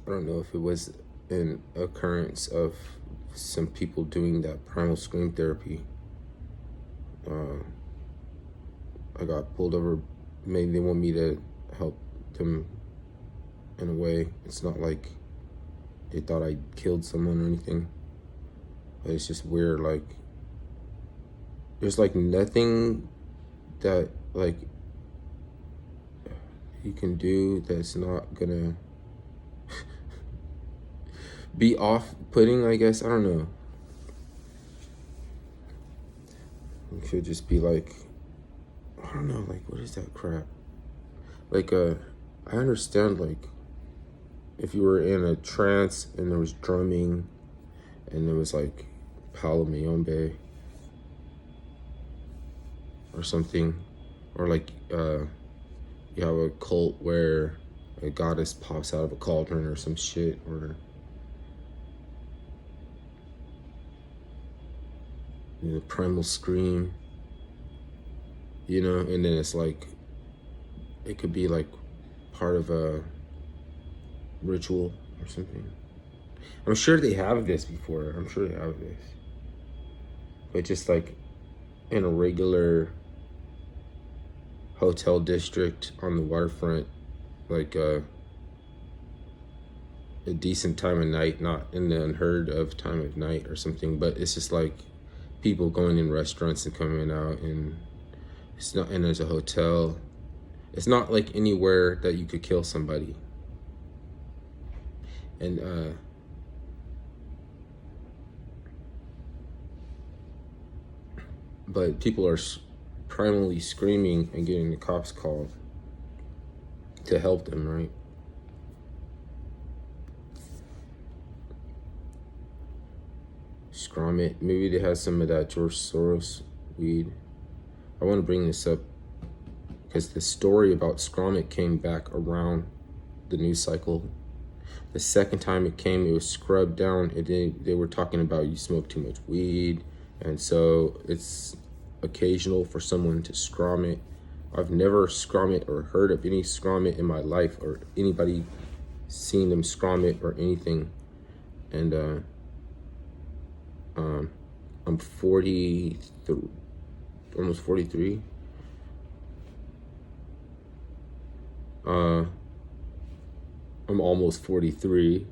I don't know if it was an occurrence of some people doing that primal scream therapy. I got pulled over. Maybe they want me to help them in a way. It's not like they thought I killed someone or anything. But it's just weird. Like, there's like nothing that like you can do that's not gonna be off-putting, I guess. I don't know. It could just be like, I don't know, like, what is that crap? Like, I understand, like, if you were in a trance and there was drumming and there was, like, Palo Mayombe or something, or, like, you have a cult where a goddess pops out of a cauldron or some shit, or the primal scream, and then it's like, it could be like part of a ritual or something. I'm sure they have this before. I'm sure they have this. But just like in a regular hotel district on the waterfront, like a decent time of night, not in the unheard of time of night or something, but it's just like people going in restaurants and coming out, and it's not, and there's a hotel. It's not like anywhere that you could kill somebody. And but people are primally screaming and getting the cops called to help them, right? Scromit. Maybe they have some of that George Soros weed. I want to bring this up because the story about Scromit came back around the news cycle. The second time it came, it was scrubbed down. They were talking about you smoke too much weed, and so it's occasional for someone to Scromit. I've never Scromit or heard of any Scromit in my life, or anybody seen them Scromit or anything. And I'm 43, almost 43. I'm almost 43.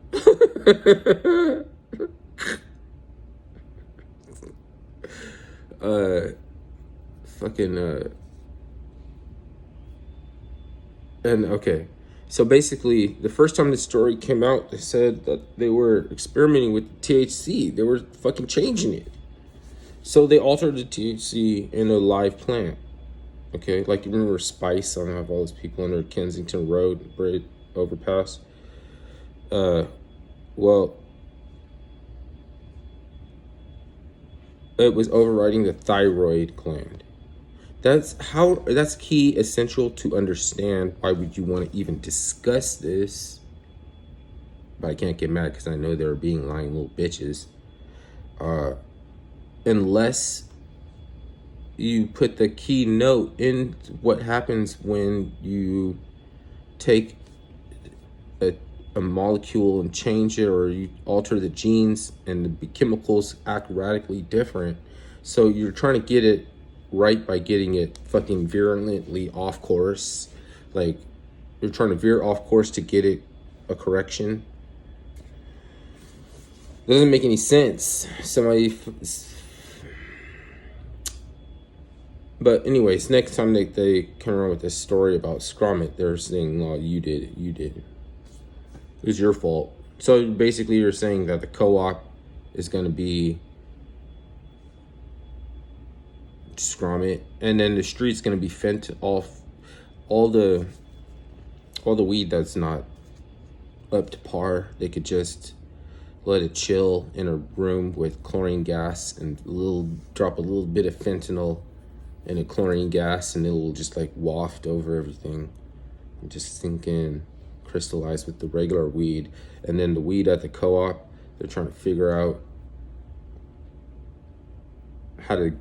And okay. So basically, the first time the story came out, they said that they were experimenting with THC. They were fucking changing it. So they altered the THC in a live plant. Okay, like you remember Spice? I don't have all those people under Kensington Road bridge overpass. Well, it was overriding the thyroid gland. That's key, essential to understand. Why would you want to even discuss this? But I can't get mad because I know they're being lying little bitches. Unless you put the key note in what happens when you take a molecule and change it, or you alter the genes and the chemicals act radically different. So you're trying to get it right by getting it fucking virulently off course. Like, you're trying to veer off course to get it a correction. Doesn't make any sense. But anyways, next time they come around with this story about Scromit, they're saying, "No, you did it. It was your fault." So basically, you're saying that the co-op is going to be Scromit, and then the street's going to be fent off all the weed that's not up to par. They could just let it chill in a room with chlorine gas and drop a little bit of fentanyl in a chlorine gas, and it will just like waft over everything and just sink in, crystallize with the regular weed. And then the weed at the co-op, they're trying to figure out how to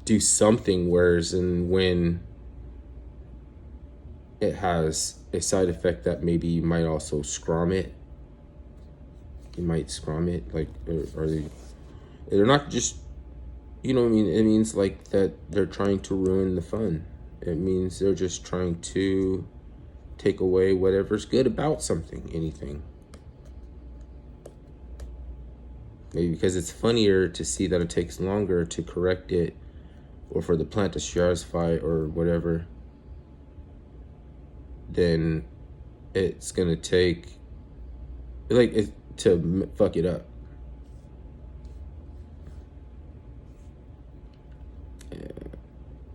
do something, whereas and when it has a side effect that maybe you might also Scromit, You might Scromit, like, are they? They're not just, you know what I mean? It means like that they're trying to ruin the fun. It means they're just trying to take away whatever's good about something, anything. Maybe because it's funnier to see that it takes longer to correct it, or for the plant to stratigraphy or whatever, then it's gonna take like it to fuck it up.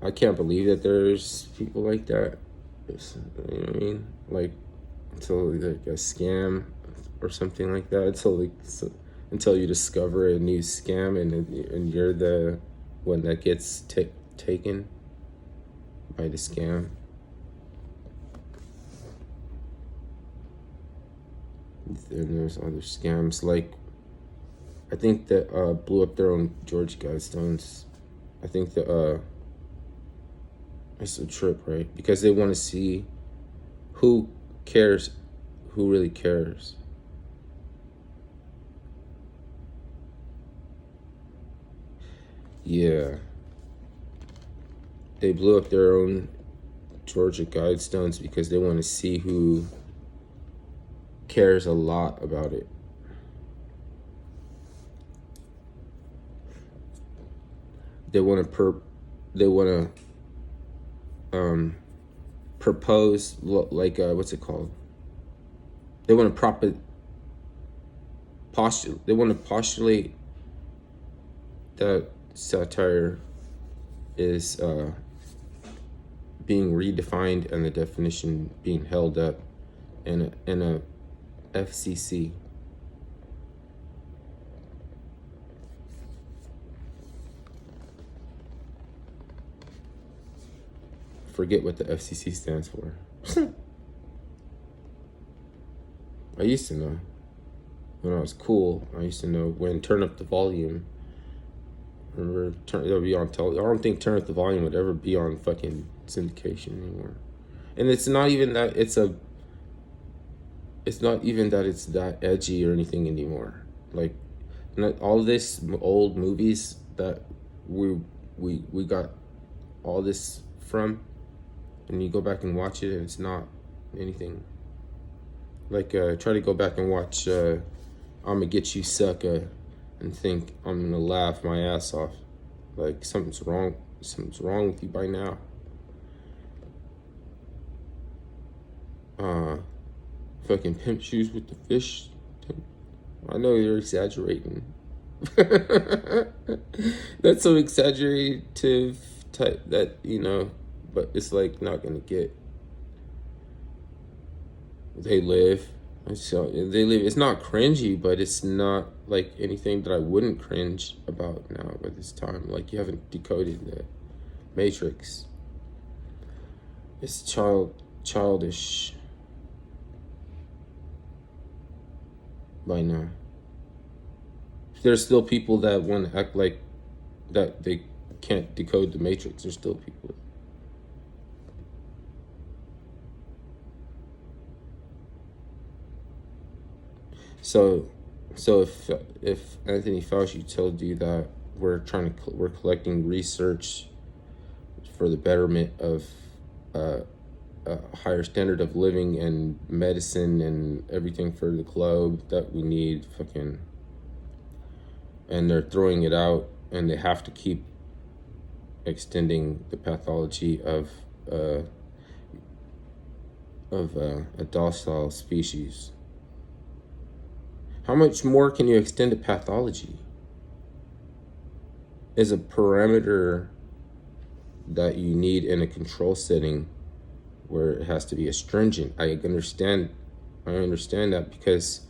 I can't believe that there's people like that. You know what I mean? Like, until like a scam or something like that. Until you discover a new scam and you're the one that gets taken by the scam. And there's other scams like, I think that blew up their own George Guidestones. I think that it's a trip, right? Because they want to see who cares, who really cares. Yeah. They blew up their own Georgia Guidestones because they want to see who cares a lot about it. They want to propose, like, what's it called? They want to postulate that satire is being redefined and the definition being held up in a FCC. Forget what the FCC stands for. I used to know. When I was cool, I used to know when Turn Up the Volume. Remember, it'll be on television. I don't think Turn Up the Volume would ever be on fucking syndication anymore. And it's not even that it's that edgy or anything anymore. Like, not all this old movies that we got all this from, and you go back and watch it and it's not anything. Like, try to go back and watch I'ma Get You Sucker and think I'm gonna laugh my ass off. Like, something's wrong with you by now. Fucking Pimp Shoes with the Fish. I know you're exaggerating. That's so exaggerative type that, you know, but it's like not gonna get. They live. It's not cringy, but it's not like anything that I wouldn't cringe about now by this time. Like, you haven't decoded the Matrix. It's childish by now. There's still people that want to act like that they can't decode the Matrix. There's still people. So if Anthony Fauci told you that we're collecting research for the betterment of a higher standard of living and medicine and everything for the globe, that we need fucking, and they're throwing it out, and they have to keep extending the pathology of a docile species. How much more can you extend a pathology? Is a parameter that you need in a control setting where it has to be astringent. I understand that, because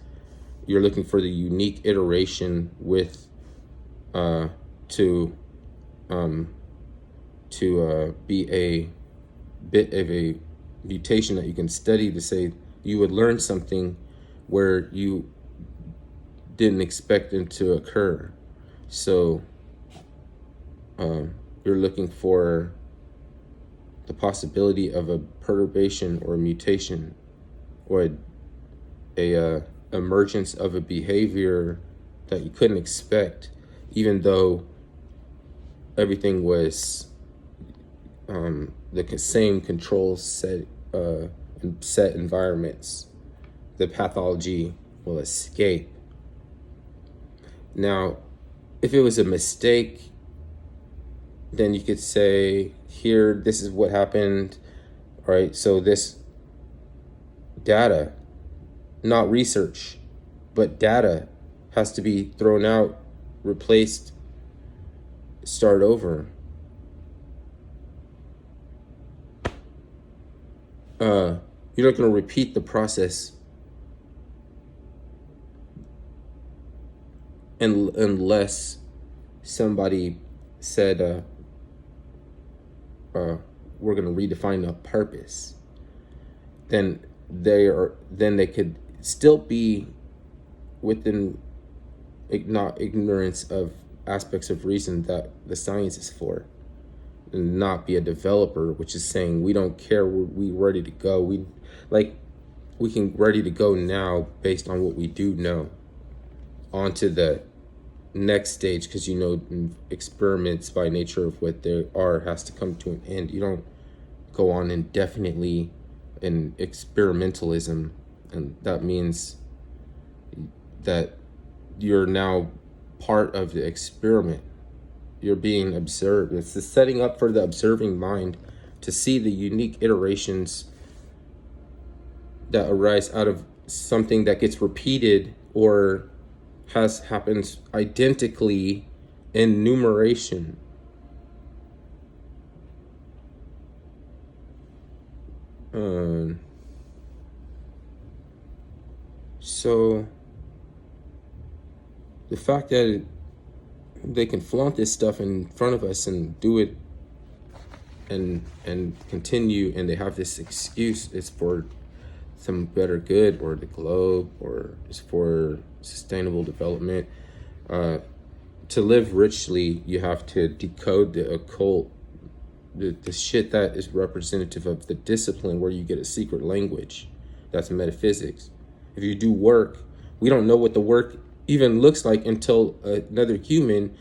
you're looking for the unique iteration with to be a bit of a mutation that you can study to say you would learn something where you didn't expect it to occur. So you're looking for the possibility of a perturbation or a mutation or a emergence of a behavior that you couldn't expect, even though everything was the same control set environments. The pathology will escape. Now, if it was a mistake, then you could say, here, this is what happened, right? So this data, not research, but data, has to be thrown out, replaced, start over. You're not going to repeat the process unless somebody said, we're going to redefine a purpose. Then they could still be within not ignorance of aspects of reason that the science is for, and not be a developer, which is saying we don't care, we ready to go. We can ready to go now based on what we do know, onto the next stage, because experiments by nature of what they are has to come to an end. You don't go on indefinitely in experimentalism, and that means that you're now part of the experiment. You're being observed. It's the setting up for the observing mind to see the unique iterations that arise out of something that gets repeated or has happened identically in numeration. So the fact that they can flaunt this stuff in front of us and do it and continue, and they have this excuse, it's for some better good, or the globe, or it's for sustainable development. To live richly, you have to decode the occult, the shit that is representative of the discipline, where you get a secret language. That's metaphysics. If you do work, we don't know what the work even looks like until another human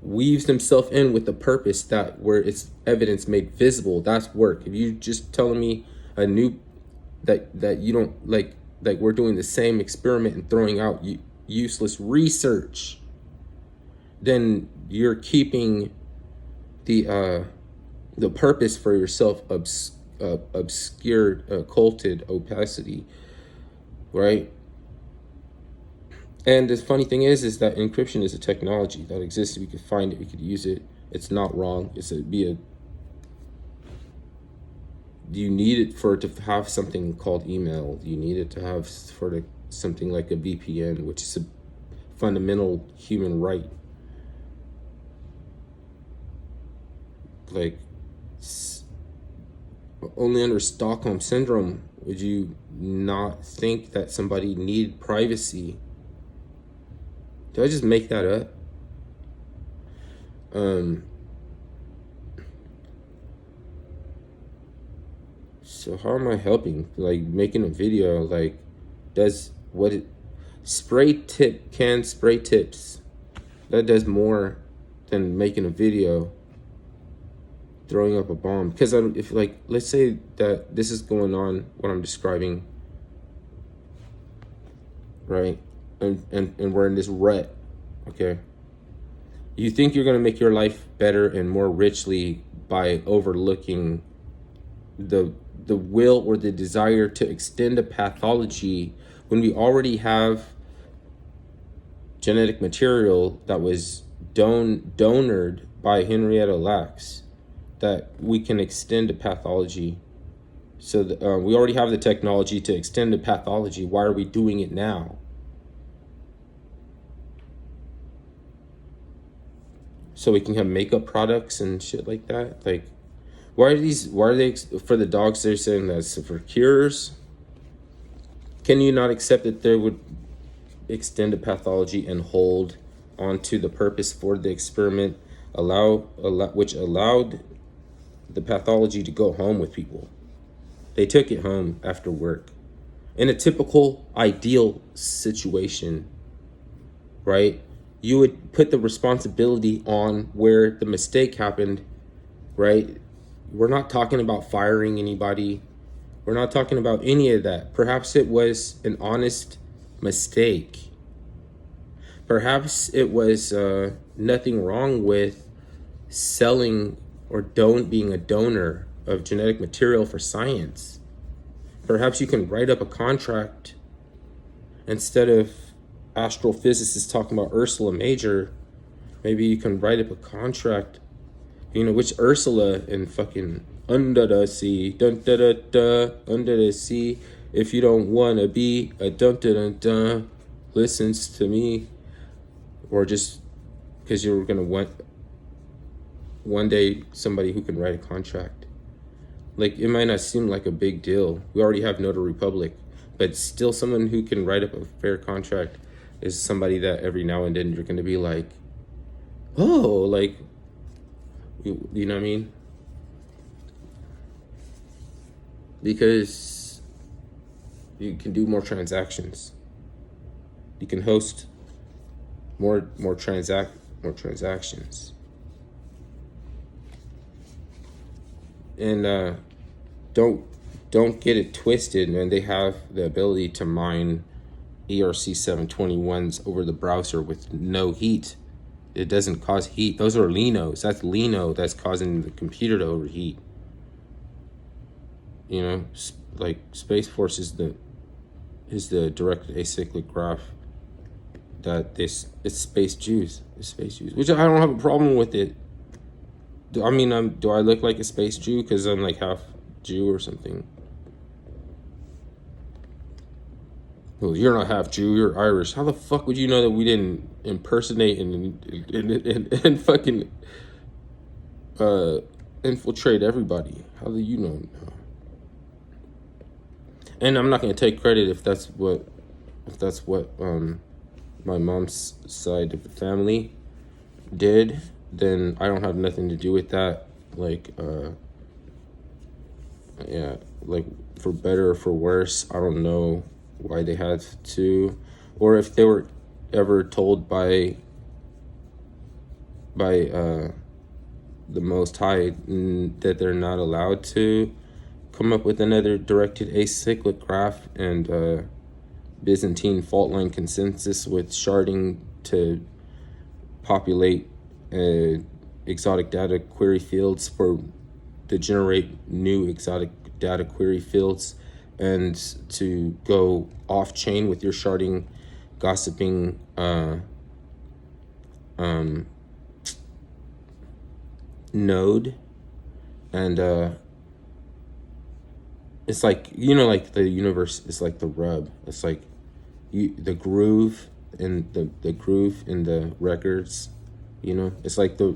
weaves himself in with the purpose, that where it's evidence made visible. That's work. If you just telling me a new that you don't like we're doing the same experiment and throwing out useless research, then you're keeping the purpose for yourself obscured, occulted, opacity, right? And the funny thing is that encryption is a technology that exists. We could find it, we could use it. It's not wrong. You need it to have something called email. You need it to have something like a VPN, which is a fundamental human right. Like, only under Stockholm Syndrome would you not think that somebody needed privacy. Did I just make that up? So how am I helping? Like, making a video, like, spray tips, that does more than making a video, throwing up a bomb. Because if let's say that this is going on, what I'm describing, right? And we're in this rut, okay? You think you're gonna make your life better and more richly by overlooking the will or the desire to extend a pathology, when we already have genetic material that was donored by Henrietta Lacks, that we can extend a pathology. So we already have the technology to extend a pathology. Why are we doing it now? So we can have makeup products and shit like that. Like, why are they for the dogs? They're saying that's for cures. Can you not accept that they would extend a pathology and hold onto the purpose for the experiment, which allowed the pathology to go home with people? They took it home after work. In a typical ideal situation, right, you would put the responsibility on where the mistake happened, right? We're not talking about firing anybody. We're not talking about any of that. Perhaps it was an honest mistake. Perhaps it was nothing wrong with selling or being a donor of genetic material for science. Perhaps you can write up a contract instead of astrophysicists talking about Ursula Major. Maybe you can write up a contract, which Ursula in fucking Under the Sea, dun da da da, under the sea. If you don't wanna be a dun da da da, listens to me, or just because you're gonna want one day somebody who can write a contract. Like, it might not seem like a big deal. We already have Notary Public, but still someone who can write up a fair contract is somebody that every now and then you're gonna be like, oh, like, you know what I mean? Because you can do more transactions. You can host more transactions. And don't get it twisted, man. They have the ability to mine ERC 721s over the browser with no heat. It doesn't cause heat. Those are Linos. That's Lino that's causing the computer to overheat. Like Space Force is the directed acyclic graph it's space Jews. It's space Jews, which I don't have a problem with it. Do I look like a space Jew because I'm like half Jew or something? Well, you're not half Jew, you're Irish. How the fuck would you know that we didn't impersonate and fucking infiltrate everybody? How do you know? And I'm not gonna take credit if that's what my mom's side of the family did. Then I don't have nothing to do with that. Like, yeah, like, for better or for worse, I don't know why they had to, or if they were ever told by the Most High that they're not allowed to come up with another directed acyclic graph and Byzantine fault line consensus with sharding to populate exotic data query fields to generate new exotic data query fields, and to go off chain with your sharding gossiping node. And it's like, like the universe is like the rub. It's like the groove in the groove in the records. It's like the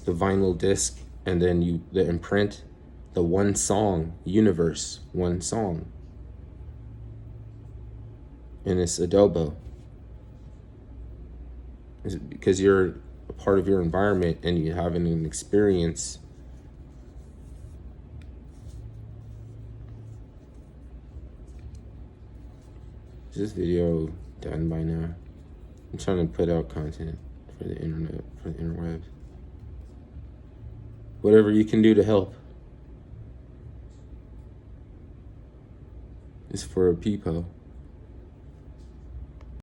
vinyl disc, and then the imprint, the one song universe, one song, and it's adobo. It's because you're a part of your environment and you're having an experience. Is this video done by now? I'm trying to put out content for the internet, for the interwebs. Whatever you can do to help is for a peepo.